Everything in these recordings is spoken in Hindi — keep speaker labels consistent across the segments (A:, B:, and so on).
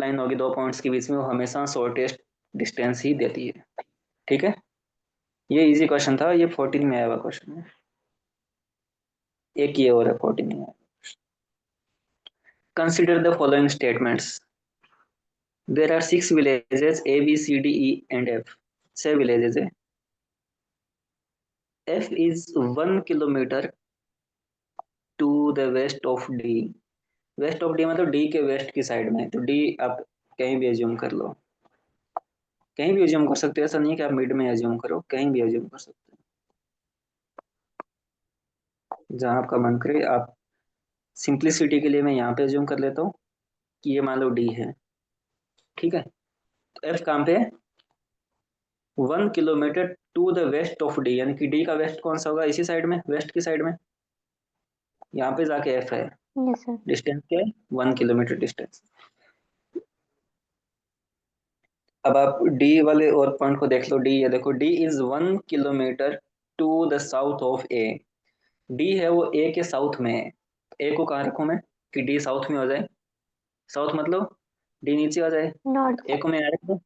A: लाइन होगी दो पॉइंट्स के बीच में, वो हमेशा शॉर्टेस्ट डिस्टेंस ही देती है। ठीक है, ये इजी क्वेश्चन था, ये 14 में आया हुआ क्वेश्चन है। एक ये और है 14 में आया। Consider the following statements. There are 6 villages A B C D E and F। 6 villages है। F is 1 kilometer to the west of D। West of D मतलब डी के वेस्ट की साइड में, तो डी आप कहीं भी एज्यूम कर लो, कहीं भी एज्यूम कर सकते हो, ऐसा नहीं है कि आप मिड में एज्यूम करो, कहीं भी एज्यूम कर सकते हो जहां आपका मन करे आप। सिंप्लिसिटी के लिए मैं यहाँ पे एज्यूम कर लेता हूँ कि ये मान लो डी है। ठीक है, तो एफ कहाँ पे है? 1 kilometre to the west of D, यानी कि डी का वेस्ट कौन सा होगा? इसी साइड में, वेस्ट की साइड में, यहाँ पे जाके एफ है।
B: Yes sir.
A: डिस्टेंस क्या है? 1 किलोमीटर डिस्टेंस। अब आप डी वाले और पॉइंट को देख लो। डी, ये देखो, D is 1 kilometre to the south of A. D है वो ए के साउथ में है। ए को कहाँ रखूं मैं कि डी साउथ में हो जाए? साउथ मतलब डी नीचे आ जाए।
B: नॉर्थ।
A: ए को मैं यहाँ रख दूं,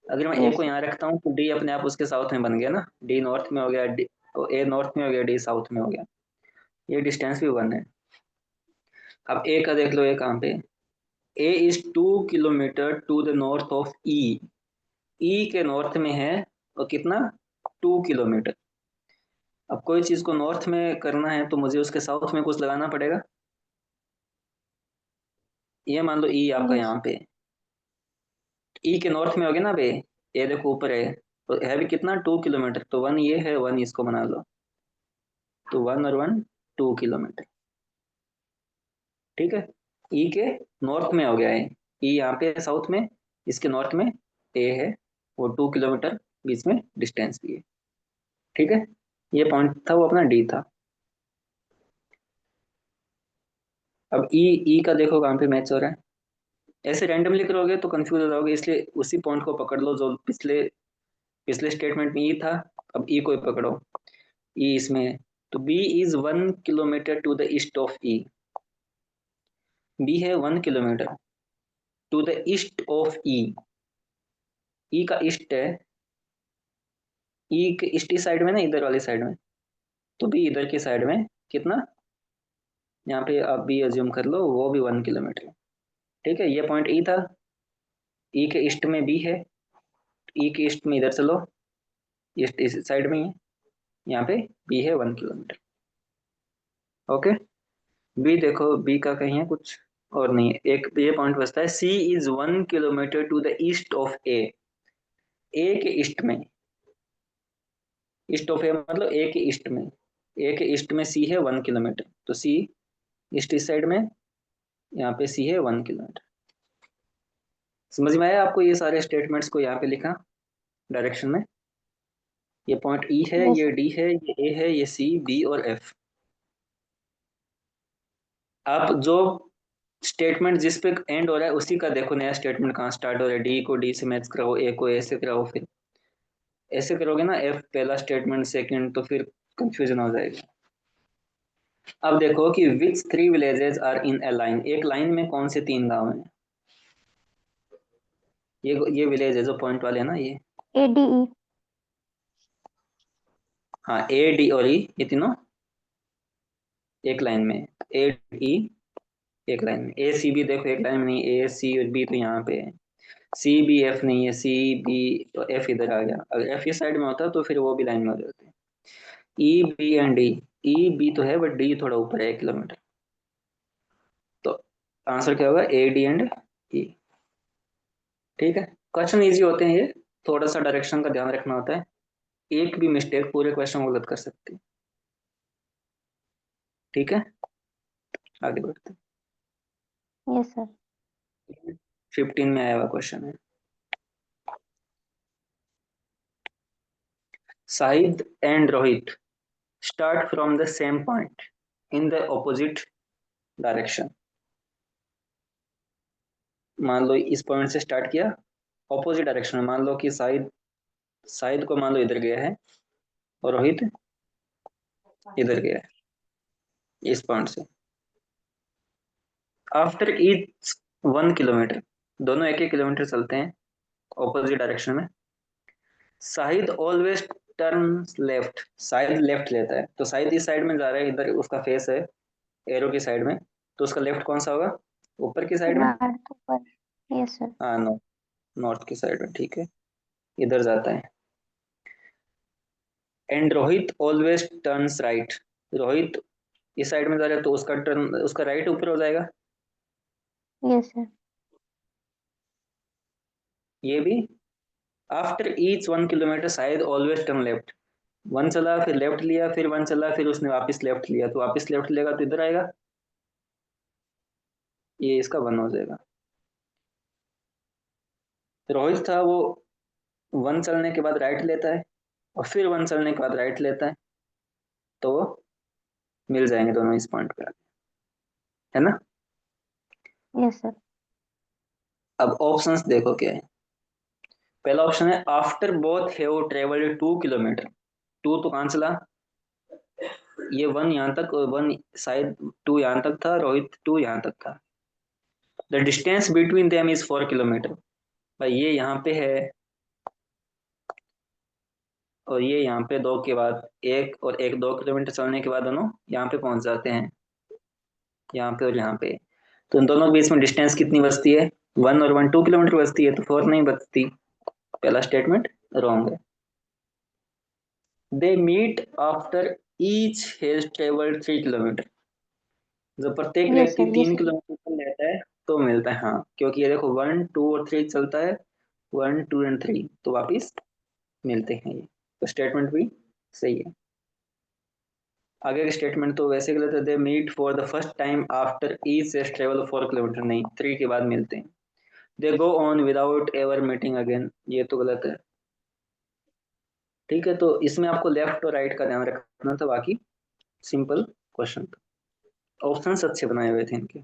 A: अगर मैं ए
B: यस
A: को
B: सर।
A: यहाँ रखता हूँ तो डी अपने आप उसके साउथ में बन गया ना। डी नॉर्थ में हो गया, डी तो ए नॉर्थ में हो गया, डी साउथ में हो गया। ये डिस्टेंस भी 1 है। अब ए का देख लो, ए कहाँ पे? A is 2 kilometre to the north of E. E के नॉर्थ में है, और कितना? 2 किलोमीटर। अब कोई चीज को नॉर्थ में करना है तो मुझे उसके साउथ में कुछ लगाना पड़ेगा। ये मान लो ई आपका
B: यस।
A: यहाँ पे, ई के नॉर्थ में हो गया ना बे। ये देखो ऊपर है, तो है भी कितना? 2 किलोमीटर। तो 1 ये है, 1 इसको बना लो, तो 1 और 1 2 किलोमीटर। ठीक है, ई के नॉर्थ में हो गया है। ई यहाँ पे साउथ में, इसके नॉर्थ में ए है, वो 2 किलोमीटर बीच में डिस्टेंस भी है। ठीक है, ये पॉइंट था वो अपना डी था। अब ई का देखो कहाँ पे मैच हो रहा है। ऐसे रैंडमली करोगे तो कंफ्यूज हो जाओगे, इसलिए उसी पॉइंट को पकड़ लो जो पिछले पिछले स्टेटमेंट में ई था। अब ई को ही पकड़ो, ई इसमें है। तो B is 1 kilometre to the east of E. B है 1 kilometre to the east of E. E का ईस्ट है, ई के ईस्ट साइड में ना, इधर वाली साइड में। तो बी इधर की साइड में कितना? यहाँ पे आप बी अज्यूम कर लो, वो भी 1 किलोमीटर। ठीक है, ये पॉइंट ई था। ई के ईस्ट में बी है, ई के ईस्ट में इधर चलो, ईस्ट इस साइड में ही है, यहाँ पे बी है 1 किलोमीटर। ओके, बी देखो, बी का कहीं है कुछ और नहीं है। एक ये पॉइंट बचता है, C is 1 kilometre to the east of A. A के ईस्ट में, ईस्ट ऑफ ए मतलब ए के ईस्ट में, ए के ईस्ट में सी है 1 किलोमीटर, तो सी ईस्ट इस साइड में, यहाँ पे सी है 1 किलोमीटर। समझ में आया आपको? ये सारे स्टेटमेंट्स को यहाँ पे लिखा डायरेक्शन में। ये पॉइंट ई है,
B: यस
A: ये
B: सर।
A: डी है, ये ए है, ये सी, बी और एफ। आप जो स्टेटमेंट जिस पे एंड हो रहा है उसी का देखो नया स्टेटमेंट कहाँ स्टार्ट हो रहा है। डी को डी से मैच कराओ, ए को ए से कराओ, फिर ऐसे करोगे ना, एफ पहला स्टेटमेंट सेकंड, तो फिर कंफ्यूजन हो जाएगा। अब देखो कि which 3 villages are in a line. एक लाइन में कौन से 3 गांव हैं? ये विलेज है जो पॉइंट वाले है ना, ये।
B: A D E.
A: हाँ, ए डी और ई, ये तीनों एक लाइन में। ए ई एक लाइन में, ए सी बी देखो एक लाइन में नहीं, ए सी और बी तो यहाँ पे है। सी बी एफ नहीं है, सी बी तो एफ इधर आ गया। अगर एफ इस साइड में होता तो फिर वो भी लाइन में हो जाते। E B and D, E B तो है बट डी थोड़ा ऊपर है 1 किलोमीटर। तो आंसर क्या होगा? ए डी एंड ई। ठीक है, क्वेश्चन इजी होते हैं ये, थोड़ा सा डायरेक्शन का ध्यान रखना होता है। एक भी मिस्टेक पूरे क्वेश्चन को गलत कर सकती है। ठीक है, आगे बढ़ते
B: यस सर।
A: हैं। 15 में आया हुआ क्वेश्चन है। Said and Rohit start from the same point in the opposite direction। मान लो इस पॉइंट से स्टार्ट किया, ऑपोजिट डायरेक्शन में। मान लो कि साहिद साहिद को मान लो इधर गया है, और रोहित इधर गया है, इस पॉइंट से। आफ्टर ईच 1 किलोमीटर, दोनों 1-1 किलोमीटर चलते हैं ऑपोजिट डायरेक्शन में। Shahid always turn left, Shahid left लेता है, तो शाहिद इस साइड में जा रहा है, इधर उसका फेस है एरो की साइड में, तो उसका लेफ्ट कौन सा होगा, ऊपर की साइड में।
B: नॉर्थ ऊपर। Yes sir.
A: हाँ नॉर्थ, नॉर्थ की साइड में, ठीक है, इधर जाता है। And Rohit always turns right, Rohit इस साइड में जा रहा है तो उसका टर्न, उसका राइट ऊपर हो जाएगा।
B: Yes sir.
A: ये भी आफ्टर ईच 1 किलोमीटर शायद ऑलवेज टर्न लेफ्ट, वन चला फिर लेफ्ट लिया, फिर वन चला फिर उसने वापस लेफ्ट लिया, तो वापस लेफ्ट लेगा तो इधर आएगा, ये इसका वन हो जाएगा। रोहित था वो वन चलने के बाद राइट लेता है और फिर वन चलने के बाद राइट लेता है, तो वो मिल जाएंगे दोनों इस पॉइंट पे आके, है ना।
B: Yes sir.
A: अब ऑप्शंस देखो क्या है। पहला ऑप्शन है after both have travelled 2 kilometre, two तो कहाँ चला, ये वन यहाँ तक और वन शायद टू यहाँ तक था, रोहित टू यहाँ तक था। The distance between them is 4 kilometre, भाई ये यहाँ पे है और ये यहाँ पे दो के बाद एक और एक, 2 किलोमीटर चलने के बाद दोनों यहाँ पे पहुंच जाते हैं, यहाँ पे और यहाँ पे। तो इन दोनों के बीच में डिस्टेंस कितनी बचती है, 1 और 1 2 किलोमीटर बचती है, तो 4 नहीं बचती, पहला स्टेटमेंट रॉन्ग है। They meet after each has travelled 3 kilometre, जब प्रत्येक
B: यस
A: व्यक्ति
B: सर। ये
A: तीन
B: सही है।
A: किलोमीटर चल लेता है तो मिलता है, हाँ क्योंकि ये देखो 1 2 और 3 चलता है, 1 2 एंड 3 तो वापिस मिलते हैं ये, तो स्टेटमेंट भी सही है। आगे का स्टेटमेंट तो वैसे गलत है, they meet for the first time after each has travel 4 kilometre, नहीं 3 के बाद मिलते हैं। They go on without ever meeting again, ये तो गलत है। ठीक है, तो इसमें आपको लेफ्ट और राइट का ध्यान रखना था, बाकी सिंपल क्वेश्चन था, ऑप्शंस अच्छे बनाए हुए थे इनके।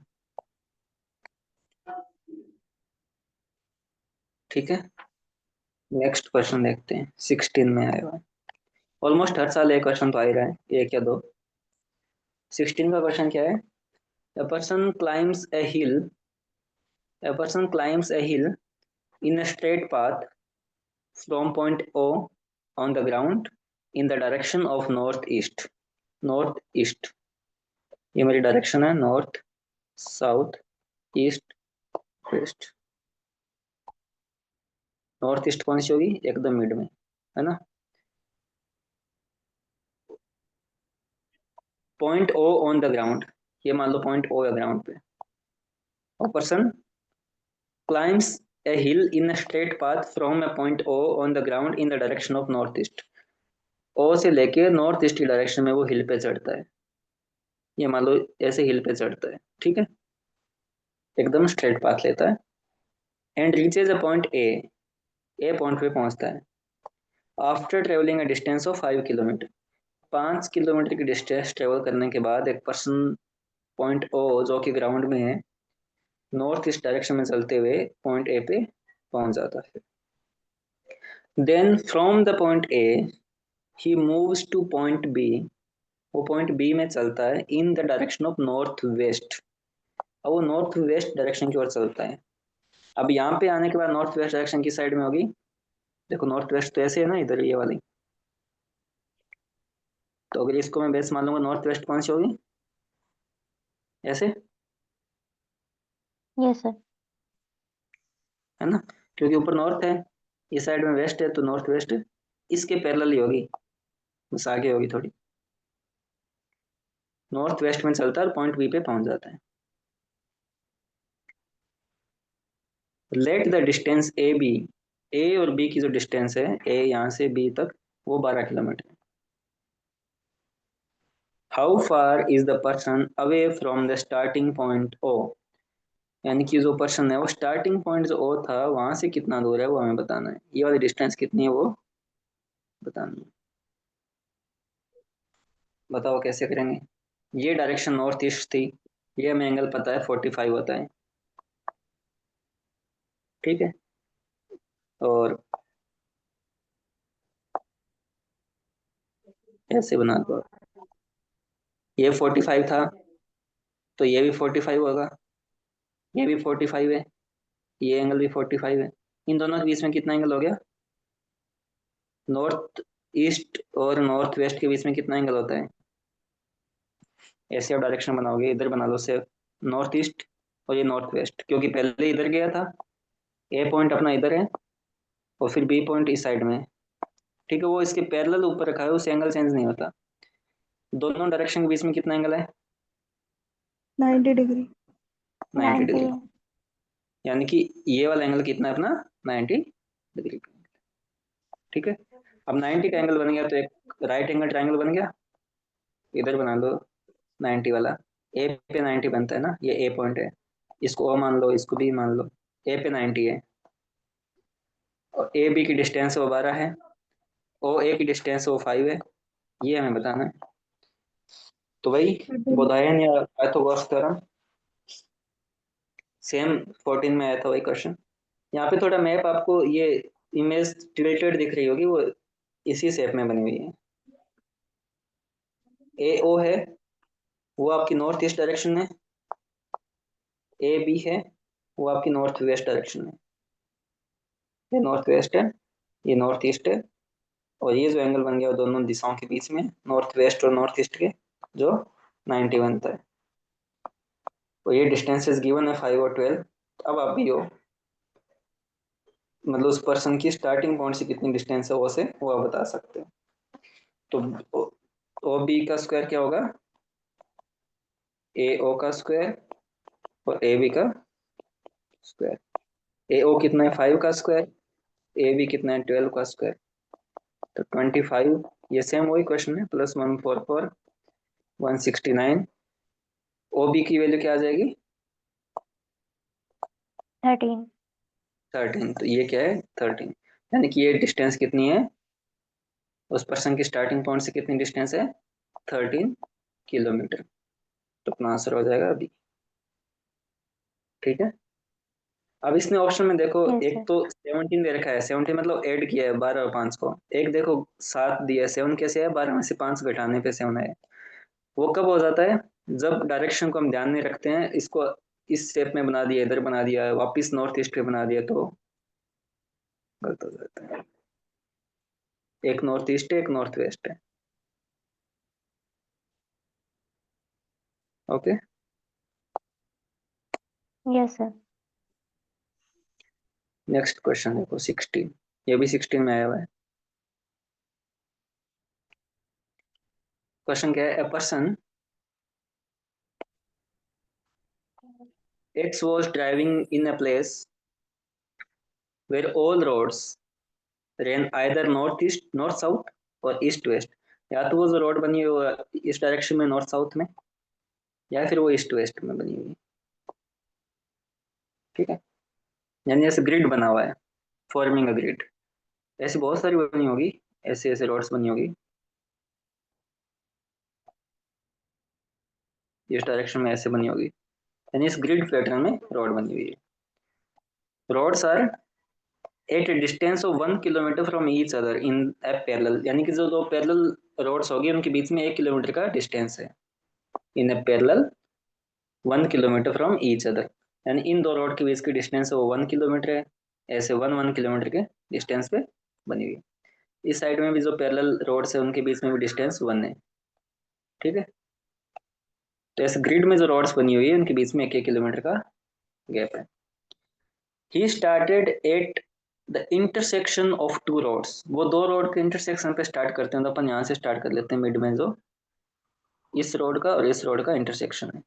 A: ठीक है, नेक्स्ट क्वेश्चन देखते हैं, 16 में आया हुआ है। ऑलमोस्ट हर साल एक क्वेश्चन तो आ ही रहा है, एक या दो। 16 का क्वेश्चन क्या है, a person climbs a hill, a person climbs a hill in a straight path from point O on the ground in the direction of northeast, northeast, ये मेरी डायरेक्शन है, north south east west, north east कौन सी होगी, एकदम मिड में, है ना। Point O on the ground, ये मान लो पॉइंट ओ है ग्राउंड पे, और person climbs a hill in a straight path from a point O on the ground in the direction of northeast, ओ से लेके नॉर्थ ईस्ट की डायरेक्शन में वो हिल पे चढ़ता है, ये मान लो ऐसे हिल पे चढ़ता है, ठीक है, एकदम स्ट्रेट पाथ लेता है। And reaches a point A point पे पहुंचता है after travelling a distance of 5 kilometre, 5 kilometre की डिस्टेंस ट्रेवल करने के बाद एक पर्सन पॉइंट ओ जो कि ग्राउंड में है, नॉर्थ ईस्ट डायरेक्शन में चलते हुए पॉइंट ए पे पहुंच जाता है। Then from the point A he moves to point B, वो पॉइंट बी में चलता है in the direction of north west, अब वो नॉर्थ वेस्ट डायरेक्शन की ओर चलता है। अब यहाँ पे आने के बाद नॉर्थ वेस्ट डायरेक्शन की साइड में होगी, देखो नॉर्थ वेस्ट तो ऐसे है ना, इधर ये वाली, तो अगर इसको मैं बेस मान लूंगा, नॉर्थ वेस्ट कौन सी होगी, ऐसे,
B: यस सर।
A: है ना, क्योंकि ऊपर नॉर्थ है, इस साइड में वेस्ट है, तो नॉर्थ वेस्ट इसके पैरेलल ही होगी, बस आगे होगी थोड़ी, नॉर्थ वेस्ट में चलता है और पॉइंट बी पे पहुंच जाता है। Let the distance A B, A और बी की जो डिस्टेंस है, ए यहाँ से बी तक वो 12 किलोमीटर है। How far is the person away from the starting point O, यानी कि जो पर्सन है वो स्टार्टिंग पॉइंट जो ओ था वहां से कितना दूर है वो हमें बताना है, ये वाली डिस्टेंस कितनी है वो बतानी है। बताओ कैसे करेंगे, ये डायरेक्शन नॉर्थ ईस्ट थी, ये हमें एंगल पता है 45 होता है, ठीक है, और ऐसे बना दो, ये 45 था तो ये भी 45 होगा, ये भी 45 है, ये एंगल भी 45 है। इन दोनों के बीच में कितना एंगल हो गया? नॉर्थ ईस्ट और नॉर्थ वेस्ट के बीच में कितना एंगल होता है? ऐसे आप डायरेक्शन बनाओगे, इधर बना लो से नॉर्थ ईस्ट और ये नॉर्थ वेस्ट, क्योंकि पहले इधर गया था, ए पॉइंट अपना इधर है और फिर बी पॉइंट इस साइड में है। ठीक है, वो इसके पैरेलल ऊपर रखा है, उससे एंगल चेंज नहीं होता। दोनों डायरेक्शन के बीच में कितना एंगल है?
C: 90 डिग्री।
A: 90
B: 90।
A: डिग्री। यानी कि ये वाला एंगल कितना है अपना? 90 डिग्री। ठीक है, अब 90 का एंगल बन गया तो एक राइट एंगल ट्राइंगल बन गया। इधर बना लो 90 वाला। ए पे 90 बनता है ना, ये ए पॉइंट है, इसको ओ मान लो, इसको बी मान लो। ए पे 90 है और ए बी की डिस्टेंस वो 12 है, ओ ए की डिस्टेंस वो 5 है। ये हमें बताना है। तो भाई बोधायन या पाइथागोरस थ्योरम सेम 14 में आया था वही क्वेश्चन। यहाँ पे थोड़ा मैप आपको ये इमेज टिल्टेड दिख रही होगी, वो इसी शेप में बनी हुई है। ए ओ है वो आपकी नॉर्थ ईस्ट डायरेक्शन है, ए बी है वो आपकी नॉर्थ वेस्ट डायरेक्शन है। ये नॉर्थ वेस्ट है, ये नॉर्थ ईस्ट है, और ये जो एंगल बन गया वो दोनों दिशाओं के बीच में, नॉर्थ वेस्ट और नॉर्थ ईस्ट के, जो 90 बनता है। और ये डिस्टेंसेस गिवन है 5 और 12। अब आप भी हो, मतलब उस पर्सन की स्टार्टिंग पॉइंट से कितनी डिस्टेंस है वो से वो आप बता सकते हो। तो ओ बी का स्क्वायर क्या होगा? ए ओ का स्क्वायर और ए बी का स्क्वायर। ए ओ कितना है? 5 का स्क्वायर। ए बी कितना है? 12 का स्क्वायर। तो 25, ये सेम वही क्वेश्चन है, प्लस 144 169। ओ बी की वैल्यू क्या आ जाएगी?
B: 13।
A: 13। तो ये क्या है? 13। यानी कि ये डिस्टेंस कितनी है? उस पर्सन की स्टार्टिंग पॉइंट से कितनी डिस्टेंस है? 13 किलोमीटर। तो अपना आंसर हो जाएगा अभी। ठीक है, अब इसने ऑप्शन में देखो,
B: यस
A: एक
B: सर।
A: तो 17 दे रखा है, 17 मतलब ऐड किया है 12 और 5 को। एक देखो 7 दिया है, 7 कैसे है? 12 में से 5 घटाने पे 7 है। वो कब हो जाता है? जब डायरेक्शन को हम ध्यान में रखते हैं, इसको इस शेप में बना दिया, इधर बना दिया, वापिस नॉर्थ ईस्ट पे बना दिया, तो गलत हो जाता है। एक नॉर्थ ईस्ट है, एक नॉर्थ वेस्ट है। Okay,
B: yes sir.
A: Next question देखो 16। ये भी 16 में आया हुआ है। क्वेश्चन क्या है? A person X was driving in a place where all roads ran either northeast, north south और ईस्ट वेस्ट। या तो वो जो रोड बनी हुई है वो इस डायरेक्शन में नॉर्थ साउथ में, या फिर वो ईस्ट वेस्ट में बनी हुई है। ठीक है, यानी ऐसे ग्रिड बना हुआ है, फॉर्मिंग अ ग्रिड। ऐसी बहुत सारी बनी होगी, ऐसे ऐसे रोड्स बनी होगी, इस डायरेक्शन में ऐसे बनी होगी, यानी इस ग्रिड पैटर्न में रोड बनी हुई है। Roads are at a distance of 1 kilometre from each other in a parallel. यानी कि जो दो पैरेलल रोड्स होगी उनके बीच में 1 किलोमीटर का डिस्टेंस है। In a parallel 1 kilometre from each other, यानी इन दो रोड के बीच की डिस्टेंस है वो 1 किलोमीटर है। ऐसे 1 1 किलोमीटर के डिस्टेंस पे बनी हुई है। इस साइड में भी जो पैरेलल रोड्स है उनके बीच में भी डिस्टेंस 1 है। ठीक है, तो ऐसे ग्रिड में जो रोड्स बनी हुई है उनके बीच में 1 1 किलोमीटर का गैप है। He started at the intersection of two roads. वो दो रोड के इंटरसेक्शन पे स्टार्ट करते हैं, तो अपन यहाँ से स्टार्ट कर लेते हैं, मिड में जो इस रोड का और इस रोड का इंटरसेक्शन है।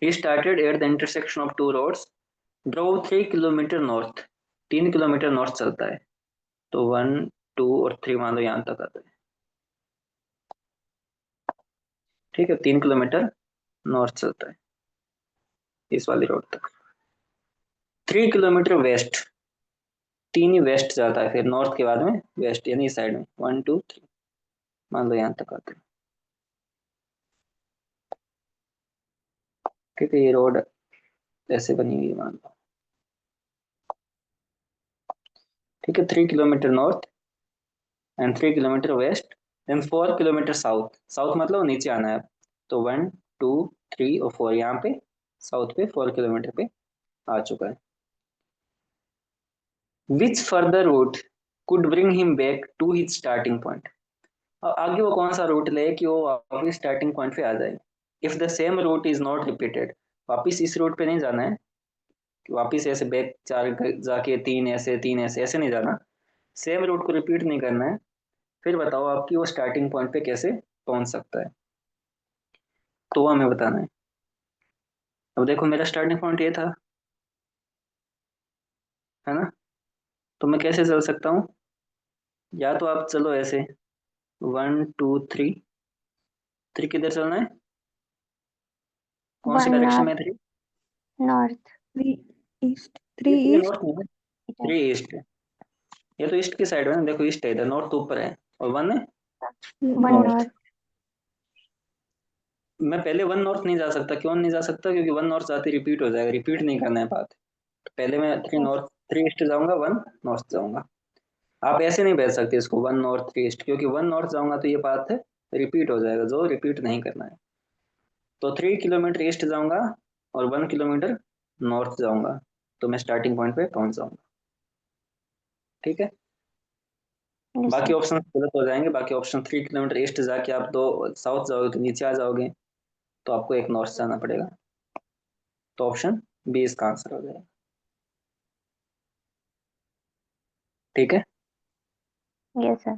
A: He started at the intersection of two roads, drove 3 kilometre north. 3 kilometre north चलता है, तो 1 2 और 3 मान लो यहाँ तक आता है। ठीक है, 3 किलोमीटर नॉर्थ चलता है इस वाली रोड तक। 3 किलोमीटर वेस्ट, 3 ही वेस्ट जाता है, फिर नॉर्थ के बाद में वेस्ट, यानी इस साइड में 1 2 3 मान लो यहाँ तक आता है। ठीक है, ये रोड ऐसे बनी हुई है मान लो। ठीक है, 3 kilometre north and 3 kilometre west, then 4 kilometre south. South मतलब नीचे आना है। तो 1 2 3 और 4 यहाँ पे साउथ पे 4 किलोमीटर पे आ चुका है। Which further route could bring him back to his starting point. आगे वो कौन सा रूट ले कि वो वापस स्टार्टिंग पॉइंट पे आ जाए। If the same route is not repeated, वापस इस रूट पे नहीं जाना है कि वापस ऐसे बैक चार जाके तीन ऐसे ऐसे नहीं जाना, सेम रूट को रिपीट नहीं करना है। फिर बताओ आपकी वो स्टार्टिंग पॉइंट पे कैसे पहुंच सकता है, तो वो हमें बताना है। अब देखो मेरा स्टार्टिंग पॉइंट ये था, है ना, तो मैं कैसे चल सकता हूँ, या तो आप चलो ऐसे 1 2 3। थ्री किधर चलना है, कौन सी
B: 1
A: डायरेक्शन में
B: north,
A: थ्री?
B: north,
C: 3 east, 3
A: ये थ्री
C: east,
A: नॉर्थ नहीं है, थ्री ईस्ट है। ये तो ईस्ट की साइड है ना, देखो ईस्ट है इधर, नॉर्थ तो ऊपर है और वन है
B: 1
C: north.
A: नॉर्थ।
B: north.
A: मैं पहले वन नॉर्थ नहीं जा सकता, क्यों नहीं जा सकता, क्योंकि वन नॉर्थ जाते रिपीट हो जाएगा, रिपीट नहीं करना है बात। तो पहले मैं three
B: Yes.
A: North, three east जाऊंगा, वन नॉर्थ जाऊंगा। आप ऐसे नहीं भेज सकते इसको वन नॉर्थ थ्री ईस्ट, क्योंकि वन नॉर्थ जाऊंगा तो ये बात है रिपीट हो जाएगा, जो रिपीट नहीं करना है। तो 3 किलोमीटर ईस्ट जाऊंगा और 1 किलोमीटर नॉर्थ जाऊंगा, तो मैं स्टार्टिंग पॉइंट पे पहुंच जाऊंगा। ठीक है,
B: Yes,
A: बाकी
B: sir.
A: ऑप्शन गलत हो जाएंगे। बाकी ऑप्शन 3 किलोमीटर ईस्ट जाके आप दो साउथ जाओगे तो नीचे आ जाओगे, तो आपको एक नॉर्थ जाना पड़ेगा। तो ऑप्शन बी इसका आंसर हो जाएगा। ठीक है,
B: Yes, sir.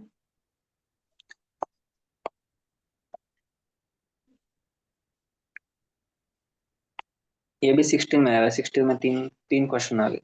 A: ये भी 16 में आया है, 16 में तीन तीन क्वेश्चन आ गए।